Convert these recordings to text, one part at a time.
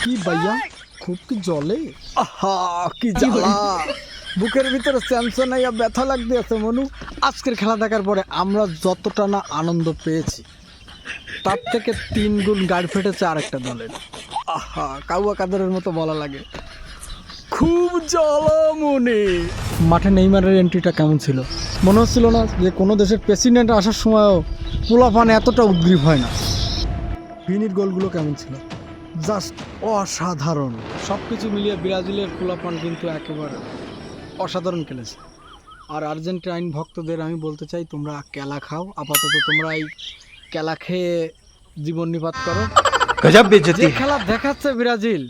কি ভাইয়া খুব কি জলে? আহা কি জ্বালা, বুকের ভিতরে স্যামসন আইয়া ব্যথা লাগতে আছে মনু। আজকের খেলা দেখার পরে আমরা যতটা না আনন্দ পেয়েছি তার থেকে 3 গুণ গাড়ি ফেটেছে আরেকটা দলের। আহা কাউয়া কাদরের মতো বলা লাগে, খুব জ্বালা মনে। মাঠে নেইমারের এন্ট্রিটা কেমন ছিল? মনে হচ্ছিল না যে কোনো দেশের প্রেসিডেন্ট আসার সময়ও পোলাপান এতটা উদ্গ্রীব হয় না। ভিনির গোলগুলো কেমন ছিল? জাস্ট অসাধারণ। সব কিছু মিলিয়ে ব্রাজিলের পোলাপান কিন্তু একেবারে অসাধারণ খেলেছে। আর আর্জেন্টাইন ভক্তদের আমি বলতে চাই, তোমরা কেলা খাও, আপাতত তোমরা এই কেলা খেয়ে জীবন নিপাত করো। गजब बेइज्जती যে है। খেলা দেখাচ্ছে ব্রাজিল,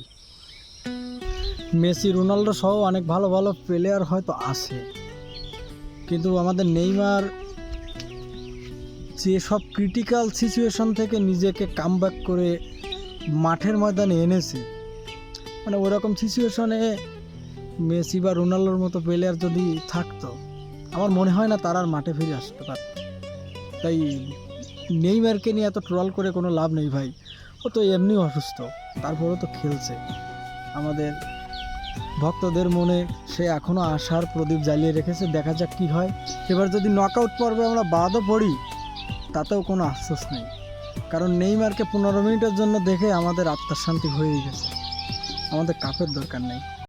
মেসি রোনাল্ডো সহ অনেক ভালো ভালো প্লেয়ার হয়তো আছে, কিন্তু আমাদের নেইমার যে সব ক্রিটিক্যাল সিচুয়েশন থেকে নিজেকে কামব্যাক করে মাঠের ময়দানে এনেছে, মানে ওরকম সিচুয়েশনে মেসি বা রোনাল্ডোর মতো প্লেয়ার যদি থাকতো, আমার মনে হয় না তারা আর মাঠে ফিরে আসতে পারত। তাই নেইমারকে নিয়ে এত ট্রল করে কোনো লাভ নেই ভাই, ও তো এমনি অসুস্থ, তারপরেও তো খেলছে। আমাদের ভক্তদের মনে সে এখনও আশার প্রদীপ জ্বালিয়ে রেখেছে, দেখা যাক কী হয়। এবার যদি নকআউট পর্বে আমরা বাদও পড়ি তাতেও কোনো আফসোস নেই, কারণ নেইমারকে 15 মিনিটের জন্য দেখে আমাদের আত্মার শান্তি হয়েই গেছে। আমাদের কাপের দরকার নেই।